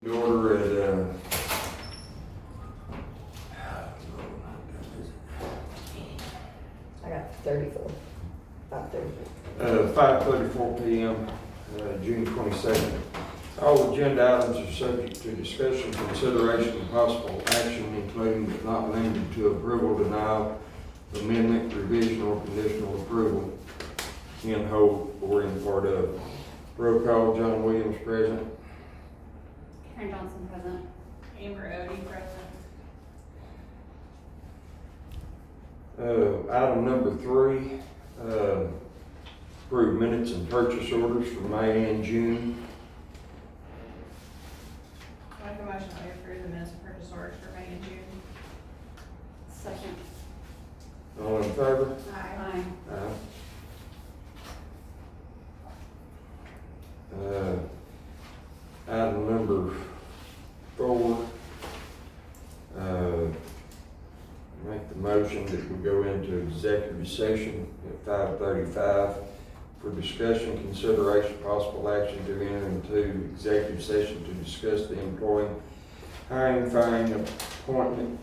The order at, I got 34, 5:30. 5:34 PM, June 22nd. All agenda items are subject to discussion, consideration, and possible action, including but not limited to approval, denial, amendment, revision, or conditional approval in whole or in part of. Roll call, John Williams present. Karen Johnson present. Amber Odie present. Item number 3, approve minutes and purchase orders for May and June. I make a motion that we approve the minutes and purchase orders for May and June. Second. All in favor? Aye. Aye. Item number 4, make the motion that we go into executive session at 5:35 for discussion, consideration, possible action to enter into executive session to discuss the employing, hiring, firing, appointment,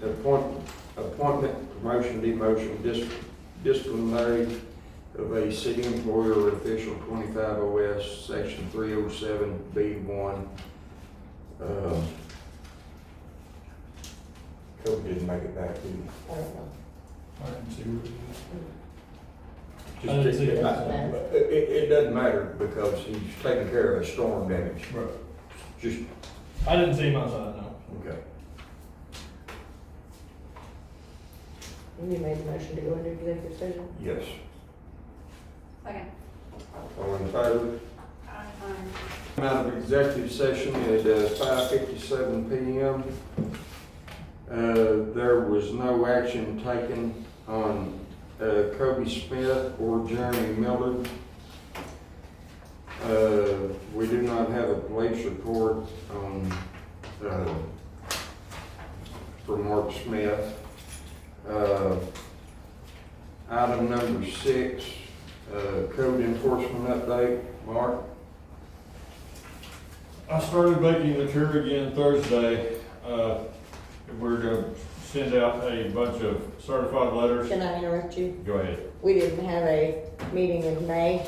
promotion, demotion, disciplinary of a city employee or official, 25 OS, section 307B1. Cody didn't make it back, did he? I don't know. I didn't see what Just I didn't see it. it doesn't matter because he's taking care of storm damage. Right. Just, I didn't see my side, no. okay. You made the motion to go into executive session? Yes. Second. All in favor? Aye. Come out of executive session at 5:57 PM. There was no action taken on Kobe Smith or Jeremy Miller. We do not have a police report on for Mark Smith. Item number 6, code enforcement update. Mark? I started making the tour again Thursday. We're gonna send out a bunch of certified letters. Can I interrupt you? Go ahead. We didn't have a meeting in May,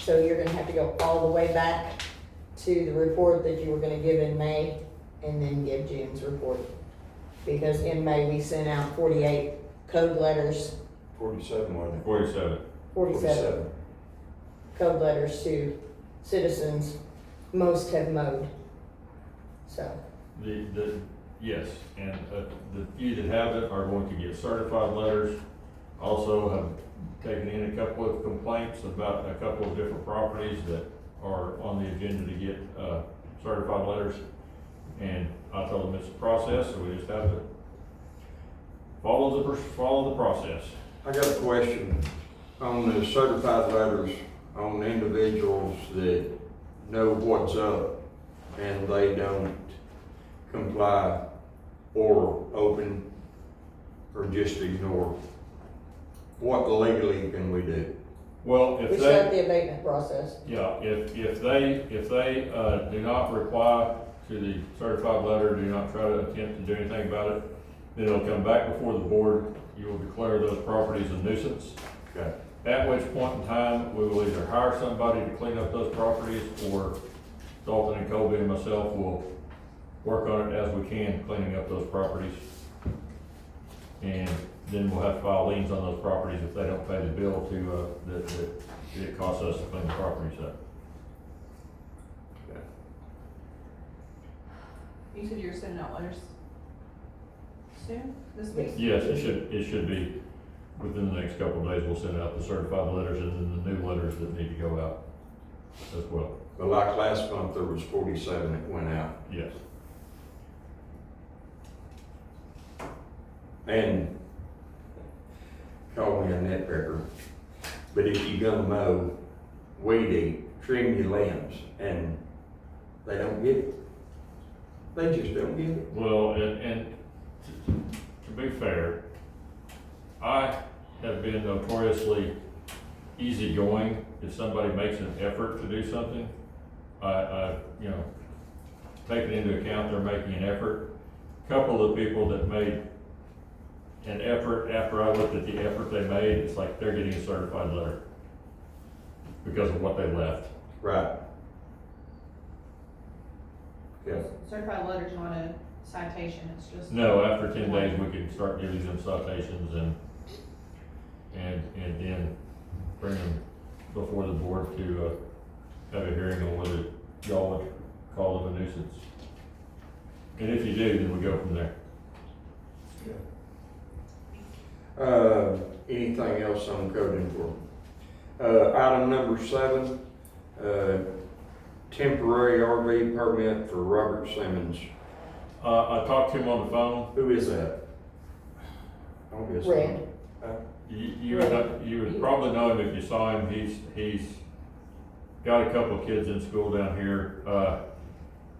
so you're gonna have to go all the way back to the report that you were gonna give in May and then give June's report. Because in May, we sent out 48 code letters, 47, wasn't it? 47. 47 code letters to citizens. Most have mowed, so. Yes, and the few that haven't are going to get certified letters. Also have taken in a couple of complaints about a couple of different properties that are on the agenda to get certified letters. And I told them it's a process, so we just have to follow the process. I got a question on the certified letters on individuals that know what's up and they don't comply or open or just ignore. What legally can we do? Well, We if start they, the abatement process. yeah, if they do not reply to the certified letter, do not try to attempt to do anything about it, then it'll come back before the board. You will declare those properties a nuisance. Okay. At which point in time, we will either hire somebody to clean up those properties, or Dalton and Colby and myself will work on it as we can, cleaning up those properties. And then we'll have to file liens on those properties if they don't pay the bill to, that it costs us to clean the properties up. Okay. You said you were sending out letters soon, this week? Yes, it should be within the next couple of days. We'll send out the certified letters and then the new letters that need to go out as well. But like last month, there was 47 that went out. Yes. And call me a nitpicker, but if you're gonna mow, weed eat, trim your limbs, and they don't get it. They just don't get it. Well, and to be fair, I have been notoriously easygoing. If somebody makes an effort to do something, I taking into account they're making an effort. Couple of the people that made an effort, after I looked at the effort they made, it's like they're getting a certified letter because of what they left. Right. Yeah. Certified letter's not a citation, it's just. No, after 10 days, we can start giving them citations and then bring them before the board to, have a hearing on whether y'all would call them a nuisance. And if you do, then we go from there. Anything else on code enforcement? Item number 7, temporary RV permit for Robert Simmons. I talked to him on the phone. Who is that? I don't guess. Red. You would probably know him if you saw him. He's got a couple of kids in school down here.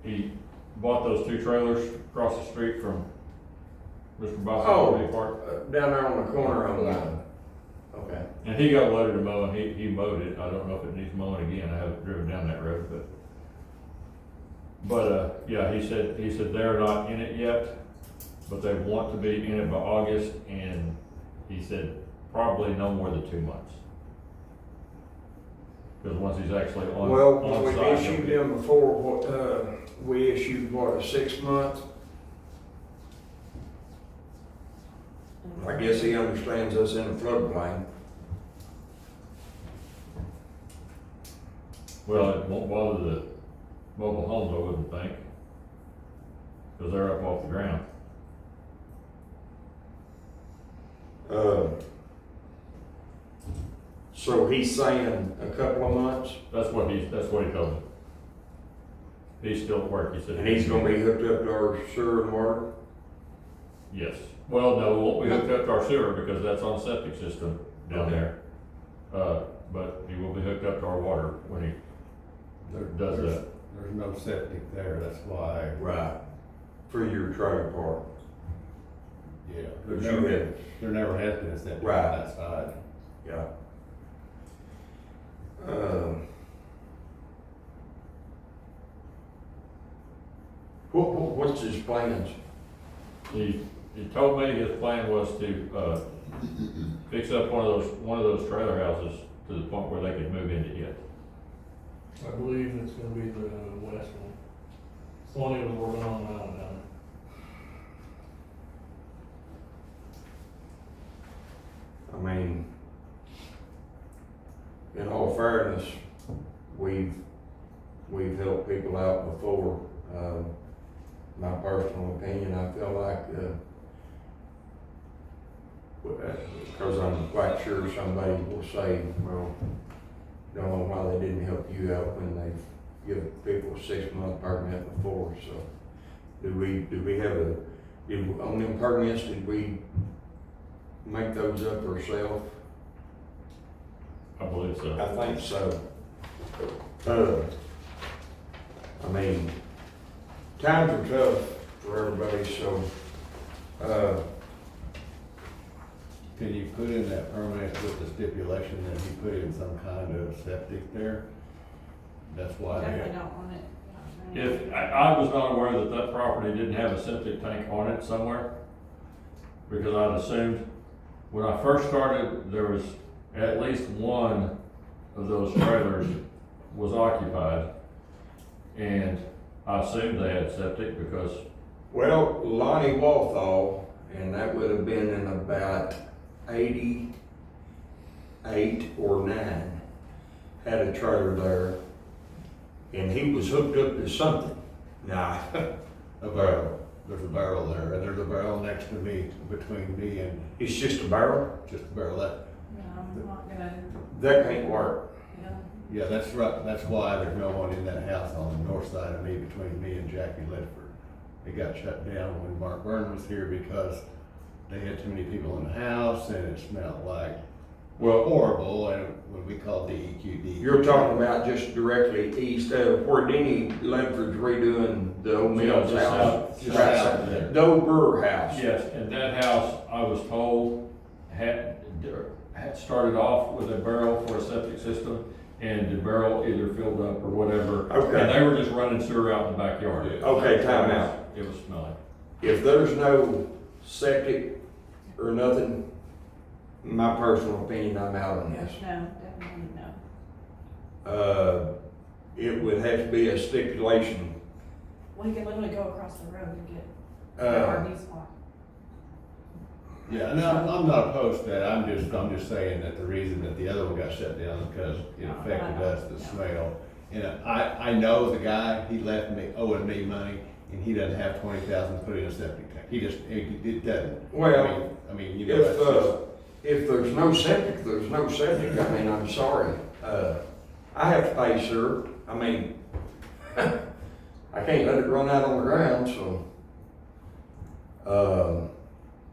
He bought those 2 trailers across the street from Mr. Boswell's Park. Down there on the corner on Yeah. Okay. And he got a letter to mow, and he mowed it. I don't know if it needs mowing again. I haven't driven down that road, but yeah, he said they're not in it yet, but they want to be in it by August, and he said probably no more than 2 months. Because once he's actually on, Well, on we've site, issued them before, we issued a 6 month. I guess he understands us in a floodplain. well, it won't bother the mobile homes, I wouldn't think, because they're up off the ground. So he's saying a couple of months, That's what he told me. He's still at work, he said. and he's gonna be hooked up to our sewer and water? Yes. Well, no, we won't be hooked up to our sewer because that's on a septic system down Okay. there. But he will be hooked up to our water when he does that. There's no septic there, that's why, Right. For your trailer park. yeah. But There you never, had, there never has been a septic on Right. that side. yeah. What's his plans? He told me his plan was to, fix up one of those trailer houses to the point where they could move into it. I believe it's gonna be the west one. It's the one he was working on now down there. I mean, in all fairness, we've helped people out before. My personal opinion, I feel like, because I'm quite sure somebody will say, well, don't know why they didn't help you out when they've given people a 6-month permit before, so. Do we have on them permits, did we make those up ourselves? I believe so. I think so. I mean, times are tough for everybody, so, Can you put in that permit with the stipulation that he put in some kind of septic there? That's why Definitely they, don't want it. If, I was not aware that property didn't have a septic tank on it somewhere, because I'd assumed, when I first started, there was at least one of those trailers was occupied, and I assumed they had septic because, well, Lonnie Walthall, and that would have been in about 88 or 9, had a trailer there, and he was hooked up to something. Now, a barrel, there's a barrel there, and there's a barrel next to me, between me and it's just a barrel? just a barrel. That, No, I'm not gonna, That can't work. yeah, that's right, that's why there's no one in that house on the north side of me, between me and Jackie Ledford. It got shut down when Mark Byrne was here because they had too many people in the house and it smelled like well, horrible, and when we called DEQD. You're talking about just directly east of where Denny Ledford's redoing the old Mills just house. just south of there. The old brewer house. yes, and that house, I was told, had started off with a barrel for a septic system, and the barrel either filled up or whatever. Okay. And they were just running sewer out in the backyard. Okay, time out. It was smelly. If there's no septic or nothing, in my personal opinion, I'm out on this. No, definitely no. It would have to be a stipulation. Well, you can literally go across the road and get an Uh, RV spot. Yeah, no, I'm not opposed to that, I'm just saying that the reason that the other one got shut down is because it No, affected no, us, the no. smell. And I know the guy, he left me, owing me money, and he doesn't have 20,000 to put in a septic tank, it doesn't. Well, I mean, you know, that's just. if there's no septic, there's no septic. I mean, I'm sorry. I have to pay sewer. I mean, I can't let it run out on the ground, so.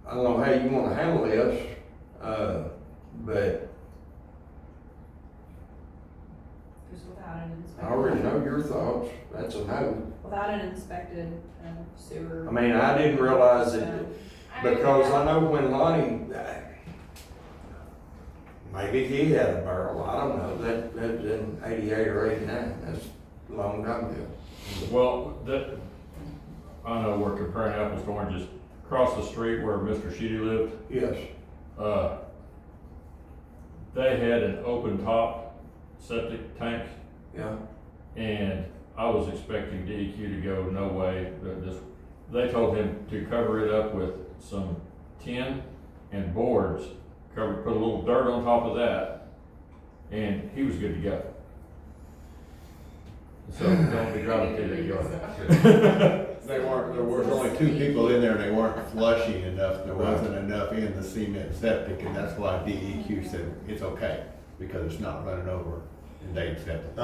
I don't know how you wanna handle this, but Just without an I inspected. already know your thoughts. That's a no. Without an inspected sewer. I mean, I didn't realize it, system. because I know when Lonnie, maybe he had a barrel, I don't know, that was in 88 or 89, that's a long time ago. Well, I know we're comparing apples to oranges. Across the street where Mr. Sheedy lived, Yes, they had an open top septic tank, yeah, and I was expecting DEQ to go, no way, they told him to cover it up with some tin and boards, put a little dirt on top of that, and he was good to go. So don't be driving through that yard. There was only 2 people in there and they weren't flushing enough, there wasn't enough in the cement septic, and that's why DEQ said it's okay, because it's not running over, and they accept it.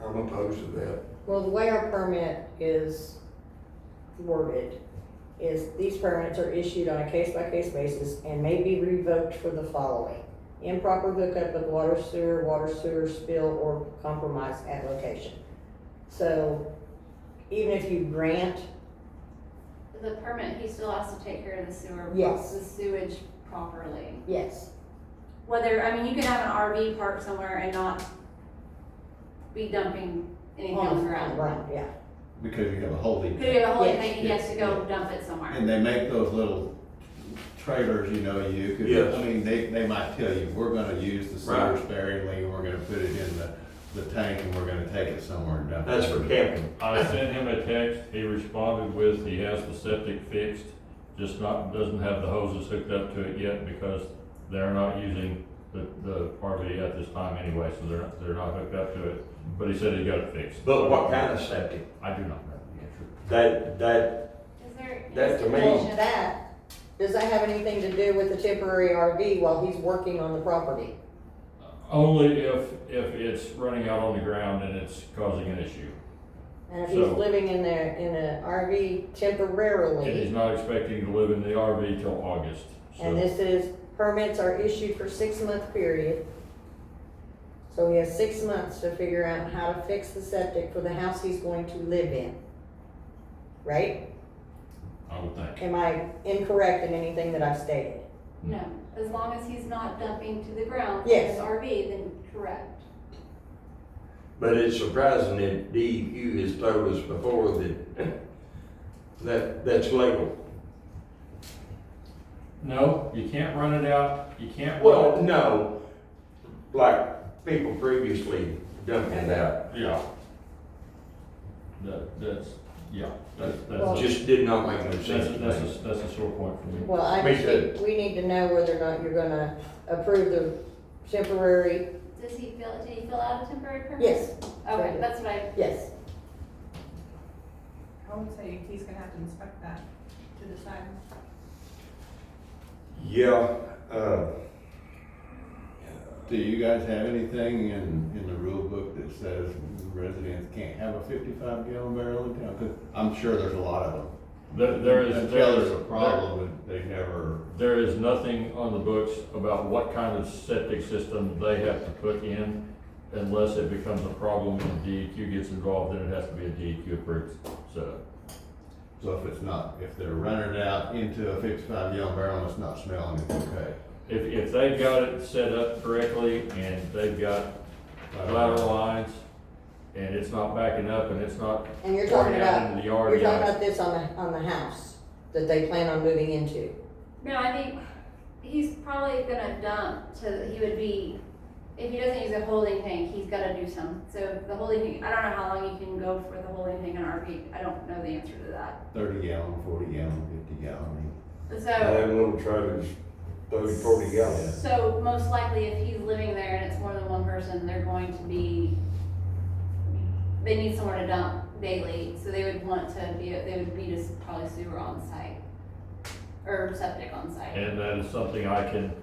I'm opposed to that. Well, the way our permit is worded is these permits are issued on a case-by-case basis and may be revoked for the following: improper hookup of water sewer spill, or compromise at location. So even if you grant, The permit, he still has to take care of the sewer, Yes. the sewage properly. yes, Whether, I mean, you could have an RV parked somewhere and not be dumping anything on the ground. yeah. Because you have a holding. Could have a holding Yes. tank and he has to go dump it somewhere. And they make those little trailers, you know, you could, Yes. I mean, they might tell you, we're gonna use the sewer Right. sparingly, and we're gonna put it in the tank, and we're gonna take it somewhere and dump it. That's for camping. I sent him a text, he responded with, he has the septic fixed, just doesn't have the hoses hooked up to it yet because they're not using the RV at this time anyway, so they're not hooked up to it, but he said he got it fixed. But what kind of septic? I do not know the answer. That, Is there? That to me- stipulation- Does that have anything to do with the temporary RV while he's working on the property? Only if it's running out on the ground and it's causing an issue. And if he's So- living in a RV And he's temporarily, not expecting to live in the RV till August, and so. this is, permits are issued for 6-month period. So he has 6 months to figure out how to fix the septic for the house he's going to live in. Right? I would think. Am I incorrect in anything that I've stated? No, as long as he's not dumping to the ground. Yes. His RV, then correct. but it's surprising that DEQ has told us before that that's legal. No, you can't run it out, you can't. Well, no, like people previously dumped it out. Yeah. That's, Well- Just did not make no sense to me. that's a sore point for me. Well, I Me just think we need to know whether or not you're gonna approve the temporary, Did he fill out a temporary permit? yes, Okay, that's what I, yes. I would say he's gonna have to inspect that to decide. Yeah, Do you guys have anything in the rule book that says residents can't have a 55-gallon barrel in town? 'Cause I'm sure there's a lot of them. There is. Until there's a problem, they never. There is nothing on the books about what kind of septic system they have to put in unless it becomes a problem and DEQ gets involved, then it has to be a DEQ approved setup. So if it's not, if they're running it out into a 55-gallon barrel and it's not smelling, it's okay. if they've got it set up correctly and they've got lateral lines and it's not backing up and it's not And you're talking pouring out about, into the yard. you're talking yeah. about this on the house that they plan on moving into. No, I think he's probably gonna dump he would be, if he doesn't use a holding tank, he's gotta do some. So the holding tank, I don't know how long you can go for the holding tank in RV, I don't know the answer to that. 30 gallon, 40 gallon, 50 gallon. So, Them little trailers, 30, 40 gallons. so most likely if he's living there and it's more than one person, they're going to be, they need somewhere to dump daily, so they would want to be, they would be just probably sewer on site. Or septic on site. And that is something I can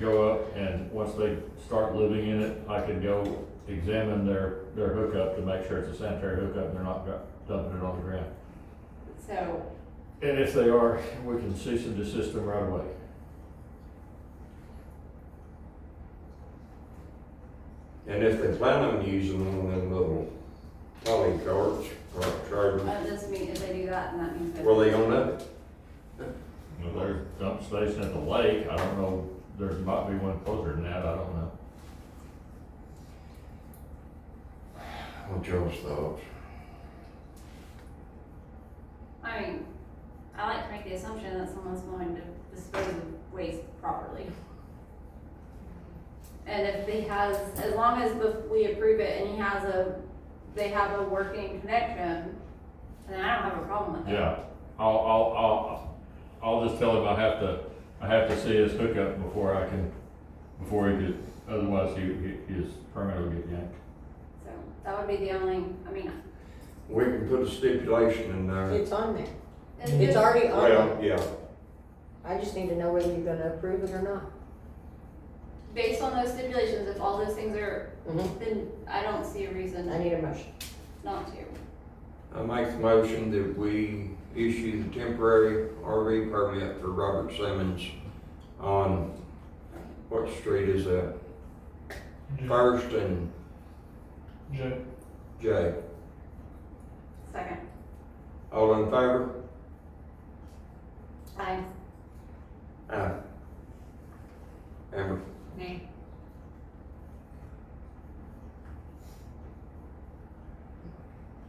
go up and once they start living in it, I can go examine their hookup to make sure it's a sanitary hookup and they're not dumping it on the ground. So, And if they are, we can cease and desist them right away. And if they plan on using one of them little trolley carts or trailers, that doesn't mean if they do that, then that means that. were they on that? Well, there's a dump station at the lake, I don't know, there might be one closer than that, I don't know. What's y'all's thoughts? I mean, I like to make the assumption that someone's going to dispose of waste properly. And if he has, as long as we approve it and they have a working connection, then I don't have a problem with it. Yeah, I'll just tell him I have to see his hookup before he could, otherwise his permit will get yanked. So, that would be the only, I mean. We can put a stipulation in there. It's on there. It's It's already on Well, there. yeah, I just need to know whether you're gonna approve it or not. Based on those stipulations, if all those things are, Mhm. then I don't see a reason I need a motion. not to. I make the motion that we issue the temporary RV permit for Robert Simmons on, what street is that? First and Jay, J. Second. All in favor? Aye. Aye. Amber? Nay.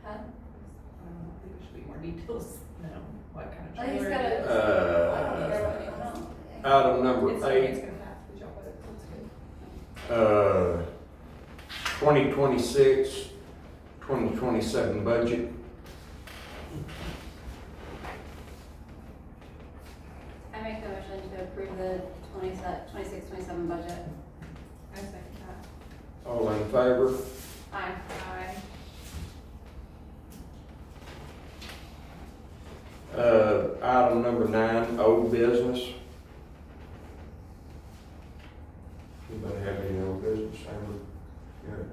Huh? I think there should be more details, what kind of I think he's trailer it is. I don't think everybody will know. Item number It's 8, gonna pass, but y'all put it, it's good. 2026, 2027 budget. I make the motion to approve the 26-27 budget. I second that. All in favor? Aye. Aye. Item number 9, old business. Anybody have any old business, Amber? Yeah.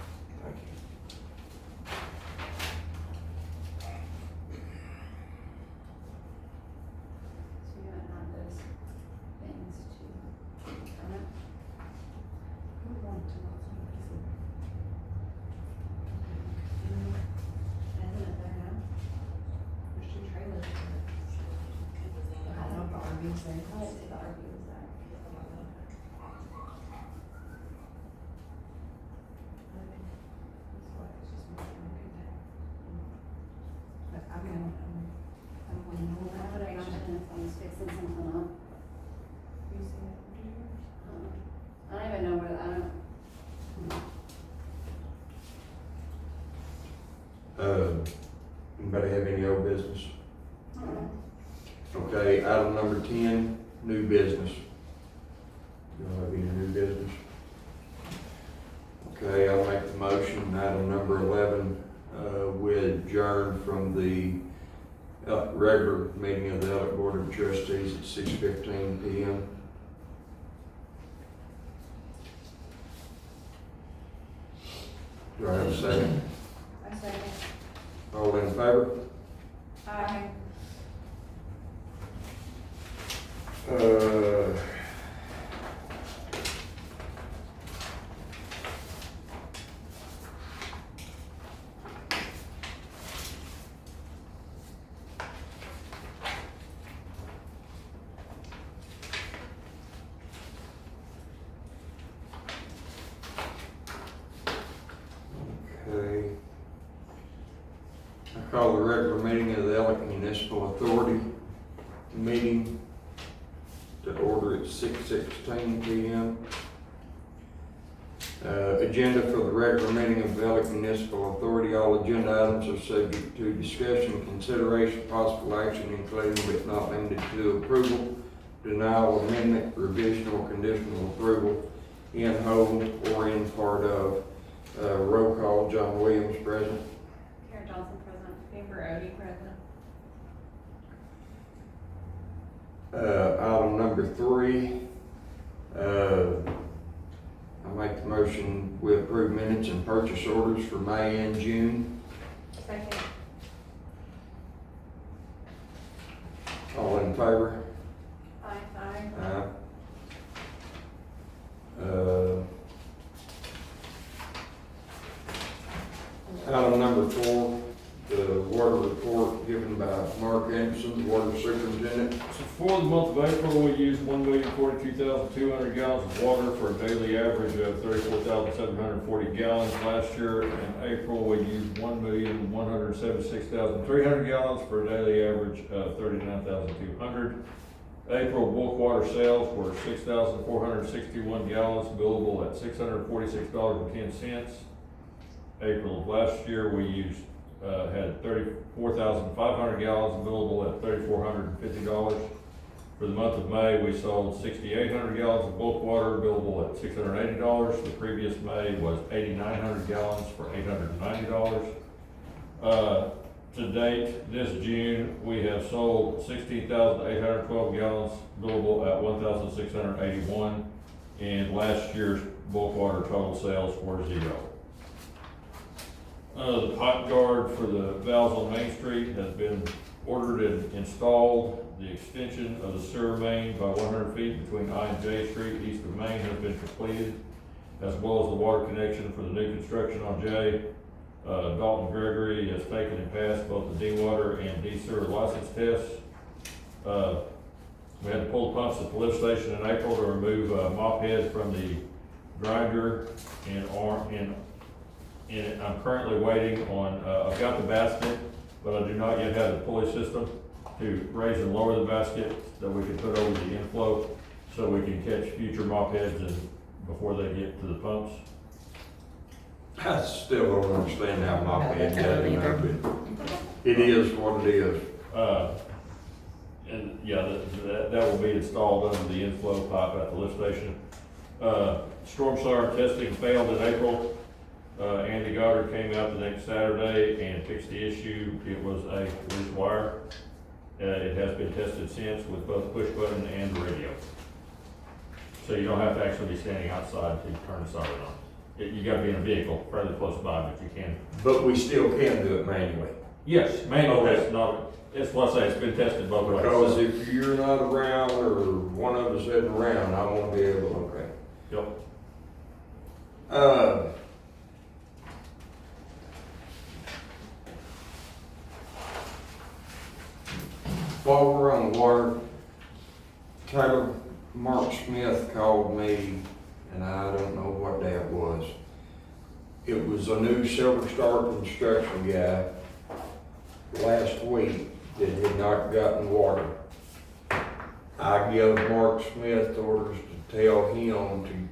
Thank you. So you haven't had those things to comment? Isn't it there now? There's 2 trailers. I don't know if the RV's there. I like to see the RV was there. I mean, I would imagine if someone's fixing something up. you see it? I don't even know where, I don't. Anybody have any old business? Okay, item number 10, new business. You don't have any new business? Okay, I'll make the motion, item number 11, we adjourn from the regular meeting of the Elk Board of Trustees at 6:15 PM. Do I have a second? I second. All in favor? Aye. Okay. I call the regular meeting of the Elliott Municipal Authority meeting to order at 6:16 p.m. Agenda for the regular meeting of the Elliott Municipal Authority. All agenda items are subject to discussion, consideration, possible action, including but not limited to approval, denial, amendment, revision, or conditional approval in whole or in part of. Roll call, John Williams present. Karen Johnson present. Amber Odie, present. Item number 3, I make the motion we approve minutes and purchase orders for May and June. Second. All in favor? Aye. Aye. Aye. Item number 4, the water report given by Mark Anderson, water superintendent. So for the month of April, we used 1,042,200 gallons of water for a daily average of 34,740 gallons. Last year in April, we used 1,176,300 gallons for a daily average of 39,200. April bulk water sales were 6,461 gallons, billable at $646.10. April of last year, we used had 34,500 gallons, billable at $3,450. For the month of May, we sold 6,800 gallons of bulk water, billable at $680. The previous May was 8,900 gallons for $890. To date, this June, we have sold 16,812 gallons, billable at $1,681, and last year's bulk water total sales were 0. The pipe guard for the valves on Main Street has been ordered and installed. The extension of the sewer main by 100 feet between I and J Street east of Main has been completed, as well as the water connection for the new construction on J. Dalton Gregory has taken and passed both the D-water and D-sewer license tests. We had to pull the pumps at the lift station in April to remove mop head from the grinder and I'm currently waiting on, I've got the basket, but I do not yet have the pulley system to raise and lower the basket that we can put over the inflow so we can catch future mop heads before they get to the pumps. I still don't understand how my bad got in there, but it is what it is. And yeah, that will be installed under the inflow pipe at the lift station. Storm siren testing failed in April. Andy Goddard came out the next Saturday and fixed the issue. It was a loose wire. It has been tested since with both push button and the radio. So you don't have to actually be standing outside to turn the siren on. You gotta be in a vehicle fairly close by, but you can. But we still can do it manually. Yes, manual Okay. is not, it's what I say, it's been tested both ways. Because if you're not around or one of us isn't around, I won't be able to, okay. Yep. While we're on water, Taylor, Mark Smith called me, and I don't know what day it was. It was a new Silver Star construction guy last week that had not gotten water. I give Mark Smith orders to tell him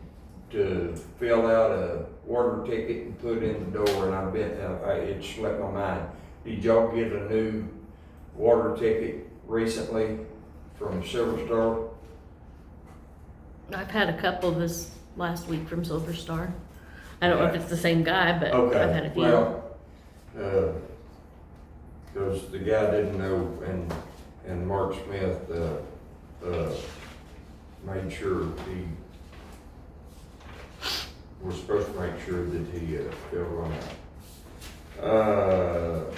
to fill out a water ticket and put it in the door, and it slipped my mind. Did y'all get a new water ticket recently from Silver Star? I've had a couple this last week from Silver Star. I don't know if it's the same guy, but I've had a few. Well, because the guy didn't know, and Mark Smith made sure he we're supposed to make sure that he, filled one out.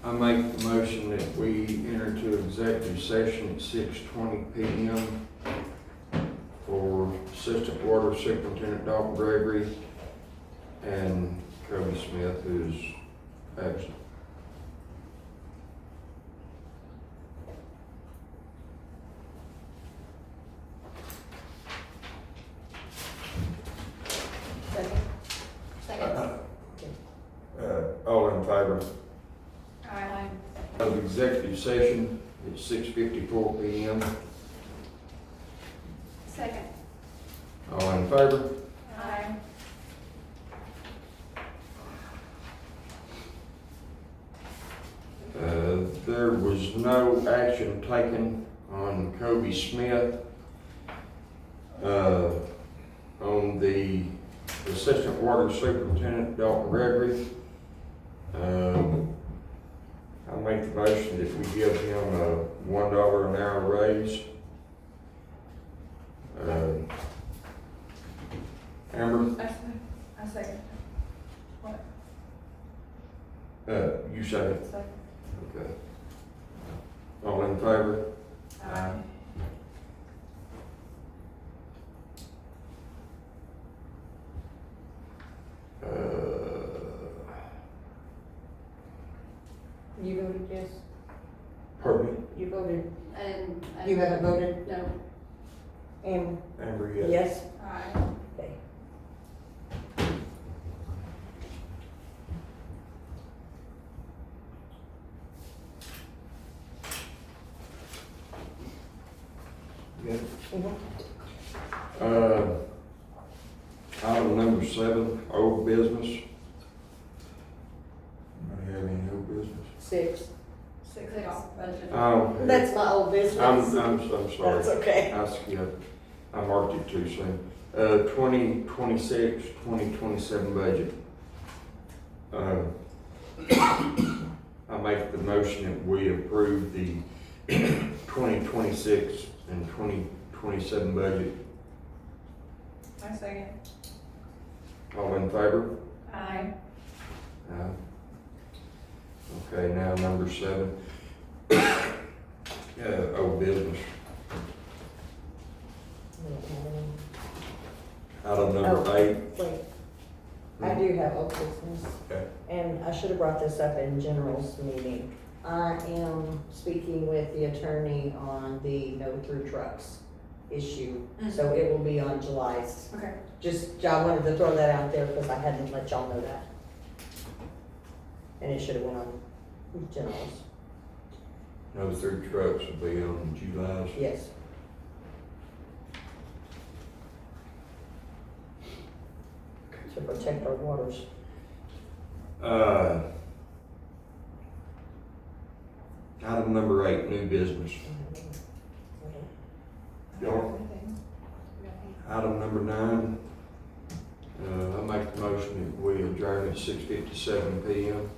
I make the motion that we enter into executive session at 6:20 PM for Assistant Water Superintendent Dalton Gregory and Kobe Smith, who's absent. Second. All in favor Aye. of executive session at 6:54 PM? Second. All in favor? Aye. There was no action taken on Kobe Smith. On the Assistant Water Superintendent, Dalton Gregory. I make the motion that we give him a $1 an hour raise. Amber, I second. What? you say it. Second. Okay. All in favor? Aye. You voted yes? Pardon me? You voted, And. you haven't voted? No. And Amber, yes. yes? Aye. Okay. Good. Mhm. Item number 7, old business. Anybody have any old business? 6. Six off budget. Oh. That's my old business. I'm sorry. That's okay. I skipped. I marked it too soon. 2026, 2027 budget. I make the motion that we approve the 2026 and 2027 budget. I second. All in favor? Aye. Okay, now number 7. Old business. Item number 8. Wait, I do have old business. Okay. And I should have brought this up in general's meeting. I am speaking with the attorney on the no through trucks issue. So it will be on July's. Okay. Just, I wanted to throw that out there because I hadn't let y'all know that. And it should have went on generals, No through trucks will be on July's. yes. To protect our waters. Item number 8, new business. Y'all? Item number 9, I make the motion that we adjourn at 6:57 PM.